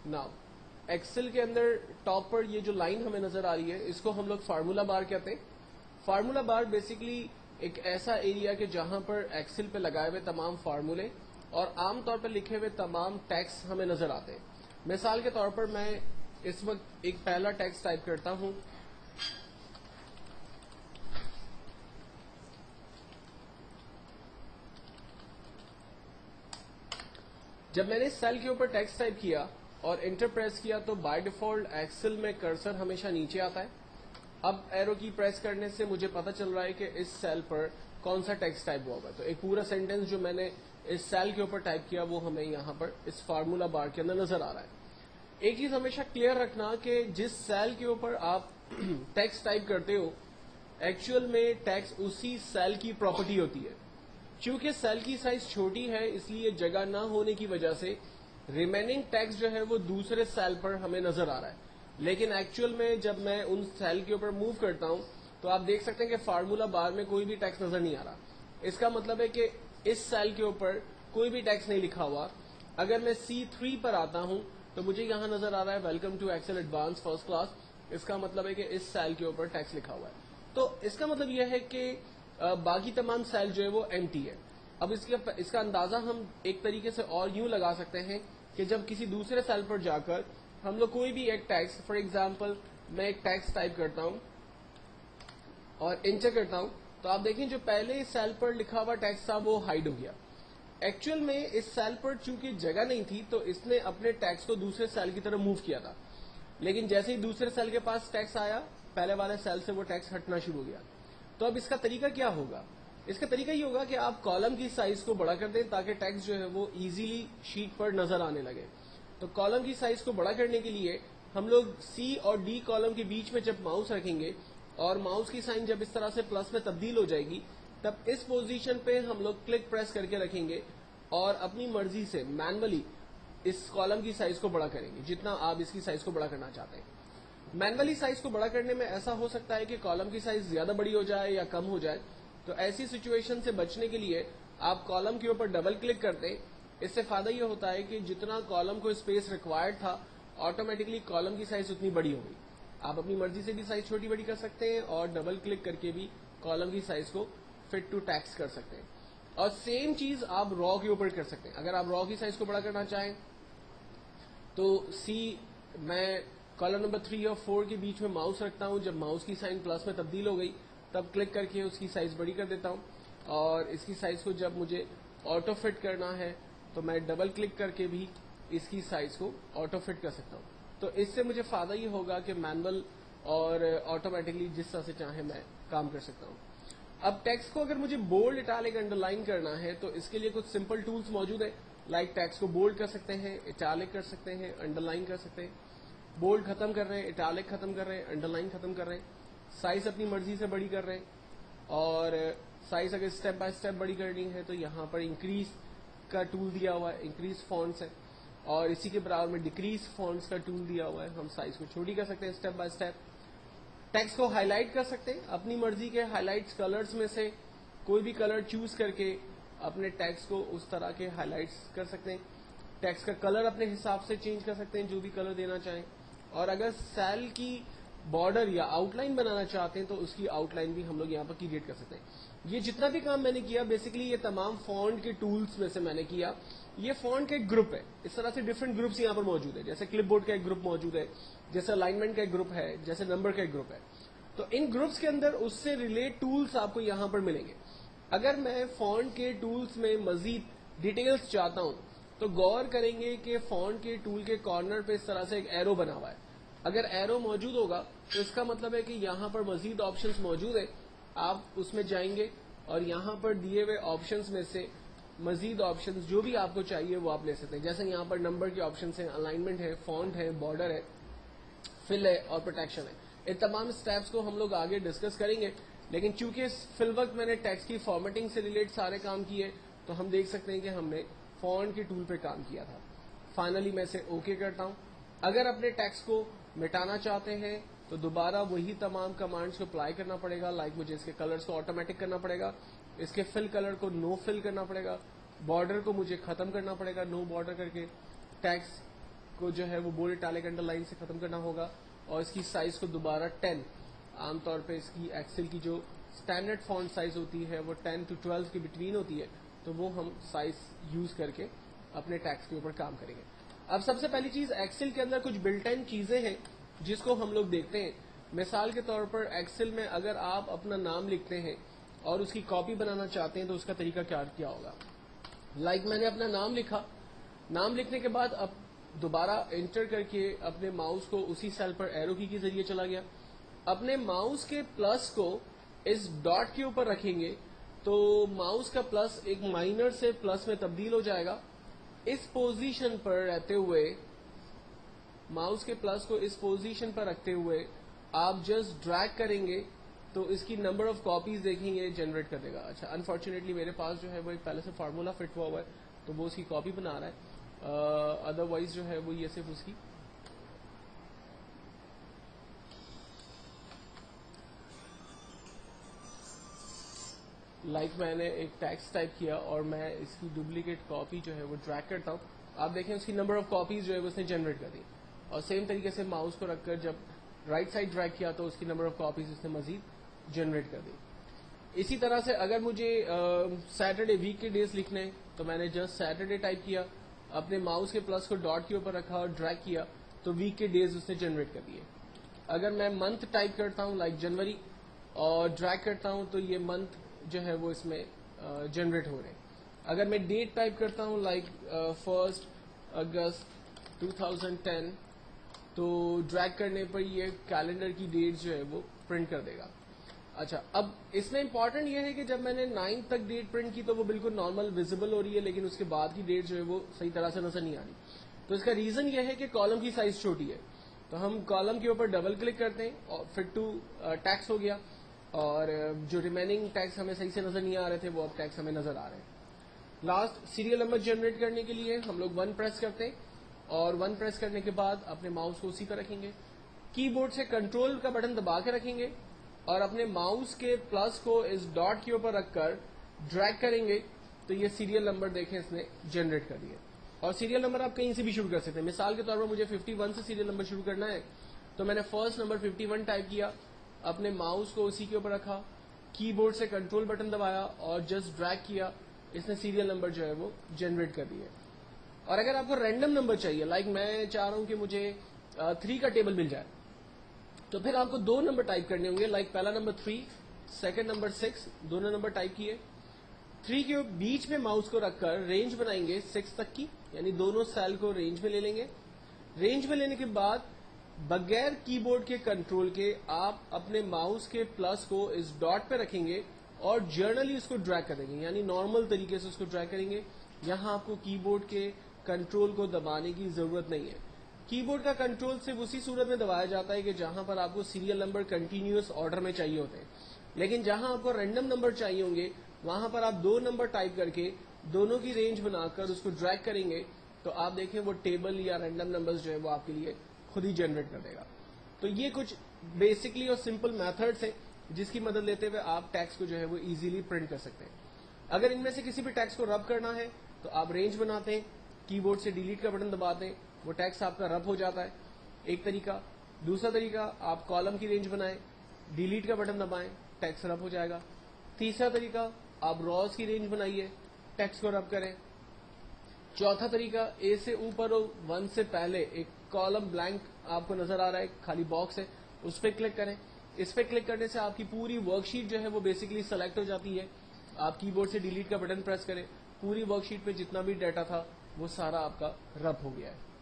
Now Excel के अंदर top पर ये जो लाइन हमें नजर आ रही है इसको हम लोग फार्मूला बार कहते हैं. फार्मूला बार बेसिकली एक ऐसा एरिया के जहां पर एक्सेल पे लगाए हुए तमाम फार्मूले और आमतौर पर लिखे हुए तमाम टेक्स्ट हमें नजर आते हैं. मिसाल के तौर पर मैं इस वक्त एक पहला टेक्स्ट टाइप करता हूं. जब मैंने इस सेल के ऊपर टेक्स्ट टाइप किया और एंटर प्रेस किया तो बाय डिफॉल्ट एक्सेल में कर्सर हमेशा नीचे आता है. अब एरो की प्रेस करने से मुझे पता चल रहा है कि इस सेल पर कौन सा टेक्स्ट टाइप हुआ होगा. तो एक पूरा सेंटेंस जो मैंने इस सेल के ऊपर टाइप किया वो हमें यहाँ पर इस फार्मूला बार के अंदर नजर आ रहा है. एक चीज हमेशा क्लियर रखना कि जिस सेल के ऊपर आप टेक्स्ट टाइप करते हो एक्चुअल में टेक्स्ट उसी सेल की प्रॉपर्टी होती है. क्योंकि सेल की साइज छोटी है इसलिए जगह ना होने की वजह से रिमेनिंग टेक्स्ट जो है वो दूसरे सेल पर हमें नजर आ रहा है. लेकिन एक्चुअल में जब मैं उन सेल के ऊपर मूव करता हूं तो आप देख सकते हैं कि फार्मूला बार में कोई भी टेक्स्ट नजर नहीं आ रहा. इसका मतलब है कि इस सेल के ऊपर कोई भी टेक्स्ट नहीं लिखा हुआ. अगर मैं C3 पर आता हूं तो मुझे यहां नजर आ रहा है welcome to Excel advance first class. इसका मतलब है कि इस सेल के ऊपर टेक्स्ट लिखा हुआ है. तो इसका मतलब यह है कि बाकी तमाम सेल जो है वो एम्प्टी है. अब इसका अंदाजा हम एक तरीके से और यूं लगा सकते हैं कि जब किसी दूसरे सेल पर जाकर हम लोग कोई भी एक टेक्स्ट, फॉर एग्जांपल मैं एक टेक्स्ट टाइप करता हूं और एंटर करता हूं तो आप देखें जो पहले इस सेल पर लिखा हुआ टेक्स्ट था वो हाइड हो गया. एक्चुअल में इस सेल पर चूंकि जगह नहीं थी तो इसने अपने टेक्स्ट को दूसरे सेल की तरफ मूव किया था. लेकिन जैसे ही दूसरे सेल के पास टेक्स्ट आया पहले वाले सेल से वो टेक्स्ट हटना शुरू हो गया. तो अब इसका तरीका क्या होगा? इसका तरीका ये होगा कि आप कॉलम की साइज को बड़ा कर दें ताकि टेक्स्ट जो है वो इजीली शीट पर नजर आने लगे. तो कॉलम की साइज को बड़ा करने के लिए हम लोग C और D कॉलम के बीच में जब माउस रखेंगे और माउस की साइन जब इस तरह से प्लस में तब्दील हो जाएगी तब इस पोजीशन पे हम लोग क्लिक प्रेस करके रखेंगे और अपनी मर्जी से मैनुअली इस कॉलम की साइज को बड़ा करेंगे जितना आप इसकी साइज को बड़ा करना चाहते हैं. मैनुअली साइज को बड़ा करने में ऐसा हो सकता है कि कॉलम की साइज ज्यादा बड़ी हो जाए या कम हो जाए. तो ऐसी सिचुएशन से बचने के लिए आप कॉलम के ऊपर डबल क्लिक करते हैं. इससे फायदा ये होता है कि जितना कॉलम को स्पेस रिक्वायर्ड था ऑटोमेटिकली कॉलम की साइज उतनी बड़ी हो गई. आप अपनी मर्जी से भी साइज छोटी बड़ी कर सकते हैं और डबल क्लिक करके भी कॉलम की साइज को फिट टू टेक्स्ट कर सकते हैं. और सेम चीज आप रॉ के ऊपर कर सकते हैं. अगर आप रॉ की साइज को बड़ा करना चाहें तो मैं कॉलम नंबर 3 और 4 के बीच में माउस रखता हूं. जब माउस की साइन प्लस में तब्दील हो गई तब क्लिक करके उसकी साइज बड़ी कर देता हूं. और इसकी साइज को जब मुझे ऑटो फिट करना है तो मैं डबल क्लिक करके भी इसकी साइज को ऑटो फिट कर सकता हूं. तो इससे मुझे फायदा ये होगा कि मैनुअल और ऑटोमेटिकली जिस तरह से चाहे मैं काम कर सकता हूं. अब टेक्स्ट को अगर मुझे बोल्ड, इटैलिक, अंडरलाइन करना है तो इसके लिए कुछ सिंपल टूल्स मौजूद है. लाइक टेक्स्ट को बोल्ड कर सकते हैं, इटैलिक कर सकते हैं, अंडरलाइन कर सकते हैं. बोल्ड खत्म कर रहे हैं, इटैलिक खत्म कर रहे हैं, अंडरलाइन खत्म कर रहे हैं. साइज अपनी मर्जी से बड़ी कर रहे हैं. और साइज अगर स्टेप बाय स्टेप बड़ी करनी है तो यहाँ पर इंक्रीज का टूल दिया हुआ है, इंक्रीज फॉन्ट्स है. और इसी के बराबर में डिक्रीज फॉन्ट्स का टूल दिया हुआ है. हम साइज को छोटी कर सकते हैं स्टेप बाय स्टेप. टेक्स्ट को हाईलाइट कर सकते हैं. अपनी मर्जी के हाईलाइट्स कलर्स में से कोई भी कलर चूज करके अपने टेक्स्ट को उस तरह के हाईलाइट्स कर सकते हैं. टेक्स्ट का कलर अपने हिसाब से चेंज कर सकते हैं जो भी कलर देना चाहें. और अगर सेल की बॉर्डर या आउटलाइन बनाना चाहते हैं तो उसकी आउटलाइन भी हम लोग यहाँ पर क्रिएट कर सकते हैं. ये जितना भी काम मैंने किया बेसिकली ये तमाम फॉन्ट के टूल्स में से मैंने किया. ये फॉन्ट का एक ग्रुप है. इस तरह से डिफरेंट ग्रुप्स यहाँ पर मौजूद है. जैसे क्लिपबोर्ड का एक ग्रुप मौजूद है, जैसे अलाइनमेंट का एक ग्रुप है, जैसे नंबर का एक ग्रुप है. तो इन ग्रुप्स के अंदर उससे रिलेट टूल्स आपको यहाँ पर मिलेंगे. अगर मैं फॉन्ट के टूल्स में मजीद डिटेल्स चाहता हूँ तो गौर करेंगे कि फॉन्ट के टूल के कॉर्नर पे इस तरह से एक एरो बना हुआ है. अगर एरो मौजूद होगा तो इसका मतलब है कि यहाँ पर मजीद ऑप्शंस मौजूद है. आप उसमें जाएंगे और यहाँ पर दिए हुए ऑप्शंस में से मजीद ऑप्शंस जो भी आपको चाहिए वो आप ले सकते हैं. जैसे यहाँ पर नंबर के ऑप्शंस हैं, अलाइनमेंट है, फॉन्ट है, बॉर्डर है, फिल है और प्रोटेक्शन है. इन तमाम स्टेप्स को हम लोग आगे डिस्कस करेंगे. लेकिन चूंकि फिल वक्त मैंने टेक्स्ट की फॉर्मेटिंग से रिलेट सारे काम किए तो हम देख सकते हैं कि हमने फॉन्ट के टूल पे काम किया था. फाइनली मैं इसे ओके करता हूं. अगर अपने टेक्स्ट को मिटाना चाहते हैं तो दोबारा वही तमाम कमांड्स को अप्लाई करना पड़ेगा. लाइक मुझे इसके कलर्स को ऑटोमेटिक करना पड़ेगा, इसके फिल कलर को नो फिल करना पड़ेगा, बॉर्डर को मुझे खत्म करना पड़ेगा नो बॉर्डर करके, टेक्स्ट کو جو ہے وہ बोल्ड इटैलिक अंडरलाइन से खत्म करना होगा और इसकी साइज को दोबारा 10, आमतौर पे इसकी एक्सेल की जो स्टैंडर्ड फॉन्ट साइज होती है वो 10 to 12 के बिटवीन होती है, तो वो हम साइज यूज करके अपने टैक्स के ऊपर काम करेंगे। अब सबसे पहली चीज, एक्सेल के अंदर कुछ बिल्ट इन चीजें हैं जिसको हम लोग देखते हैं। मिसाल के तौर पर एक्सेल में अगर आप अपना नाम लिखते हैं और उसकी कॉपी बनाना चाहते हैं तो उसका तरीका क्या होगा। लाइक मैंने अपना नाम लिखा, नाम लिखने के बाद अब दोबारा एंटर करके अपने माउस को उसी सेल पर एरो की के जरिए चला गया, अपने माउस के प्लस को इस डॉट के ऊपर रखेंगे तो माउस का प्लस एक माइनर से प्लस में तब्दील हो जाएगा। इस पोजीशन पर रहते हुए, माउस के प्लस को इस पोजीशन पर रखते हुए आप जस्ट ड्रैग करेंगे तो इसकी नंबर ऑफ कॉपीज देखेंगे जनरेट कर देगा। अच्छा, अनफॉर्चुनेटली मेरे पास जो है वो एक पहले से फार्मूला फिट हुआ है तो वो उसकी कॉपी बना रहा है, अदरवाइज जो है वो ये सिर्फ उसकी मैंने एक टेक्स्ट टाइप किया और मैं इसकी डुप्लीकेट कॉपी जो है वो ड्रैग करता हूँ। आप देखें उसकी नंबर ऑफ कॉपीज जो है वो उसने जनरेट कर दी, और सेम तरीके से माउस को रखकर जब राइट साइड ड्रैग किया तो उसकी नंबर ऑफ कॉपीज उसने मजीद जनरेट कर दी। इसी तरह से अगर मुझे सैटरडे वीक के डेज लिखने तो मैंने जस्ट सैटरडे टाइप किया, अपने माउस के प्लस को डॉट के ऊपर रखा और ड्रैग किया तो वीक के डेज उसने जनरेट कर दिए। अगर मैं मंथ टाइप करता हूँ लाइक जनवरी और ड्रैग करता हूँ तो ये मंथ जो है वो इसमें जनरेट हो रहे हैं। अगर मैं डेट टाइप करता हूँ लाइक 1 अगस्त 2010 तो ड्रैग करने पर ये कैलेंडर की डेट जो है वो प्रिंट कर देगा। अच्छा, अब इसमें इंपॉर्टेंट ये है कि जब मैंने 9 तक डेट प्रिंट की तो वो बिल्कुल नॉर्मल विजिबल हो रही है, लेकिन उसके बाद की डेट जो है वो सही तरह से नजर नहीं आ रही। तो इसका रीजन ये है कि कॉलम की साइज छोटी है, तो हम कॉलम के ऊपर डबल क्लिक करते हैं और फिट टू टैक्स हो गया, और जो रिमेनिंग टैक्स हमें सही से नजर नहीं आ रहे थे वो अब टैक्स हमें नजर आ रहे हैं। लास्ट सीरियल नंबर जनरेट करने के लिए हम लोग 1 प्रेस करते हैं, और 1 प्रेस करने के बाद अपने माउस को उसी पर रखेंगे, कीबोर्ड से कंट्रोल का बटन दबा के रखेंगे और अपने माउस के प्लस को इस डॉट के ऊपर रखकर ड्रैग करेंगे तो ये सीरियल नंबर देखें इसने जनरेट कर दिए। और सीरियल नंबर आप कहीं से भी शुरू कर सकते हैं। मिसाल के तौर पर मुझे 51 से सीरियल नंबर शुरू करना है तो मैंने फर्स्ट नंबर 51 टाइप किया, अपने माउस को उसी के ऊपर रखा, कीबोर्ड से कंट्रोल बटन दबाया और जस्ट ड्रैग किया, इसने सीरियल नंबर जो है वो जनरेट कर दिए। और अगर आपको रैंडम नंबर चाहिए, लाइक मैं चाह रहा हूं कि मुझे 3 का टेबल मिल जाए, तो फिर आपको 2 नंबर टाइप करने होंगे, लाइक पहला नंबर 3, सेकंड नंबर 6, दोनों नंबर टाइप किए। 3 के बीच में माउस को रखकर रेंज बनाएंगे 6 तक की, यानी दोनों सेल को रेंज में ले लेंगे। रेंज में लेने के बाद बगैर कीबोर्ड के कंट्रोल के आप अपने माउस के प्लस को इस डॉट पे रखेंगे और जर्नली उसको ड्रैग करेंगे, यानी नॉर्मल तरीके से उसको ड्रैग करेंगे। यहां आपको कीबोर्ड के कंट्रोल को दबाने की जरूरत नहीं है। कीबोर्ड का कंट्रोल सिर्फ उसी सूरत में दबाया जाता है कि जहां पर आपको सीरियल नंबर कंटिन्यूअस ऑर्डर में चाहिए होते हैं, लेकिन जहां आपको रैंडम नंबर चाहिए होंगे वहां पर आप 2 नंबर टाइप करके दोनों की रेंज बनाकर उसको ड्रैग करेंगे तो आप देखें वो टेबल या रैंडम नंबर्स जो है वो आपके लिए खुद ही जनरेट कर देगा। तो ये कुछ बेसिकली और सिंपल मेथड्स हैं जिसकी मदद लेते हुए आप टैक्स को जो है वो इजीली प्रिंट कर सकते हैं। अगर इनमें से किसी भी टैक्स को रब करना है तो आप रेंज बनाते हैं, कीबोर्ड से डिलीट का बटन दबाते हैं, वो टैक्स आपका रब हो जाता है, एक तरीका। दूसरा तरीका, आप कॉलम की रेंज बनाएं, डिलीट का बटन दबाएं, टैक्स रब हो जाएगा। तीसरा तरीका, आप रॉज की रेंज बनाइए, टैक्स को रब करें। चौथा तरीका, ए से ऊपर हो 1 से पहले एक कॉलम ब्लैंक आपको नजर आ रहा है, खाली बॉक्स है, उस पर क्लिक करें। इस पर क्लिक करने से आपकी पूरी वर्कशीट जो है वो बेसिकली सेलेक्ट हो जाती है। आप कीबोर्ड से डिलीट का बटन प्रेस करें, पूरी वर्कशीट पे जितना भी डाटा था वो सारा आपका रब हो गया है।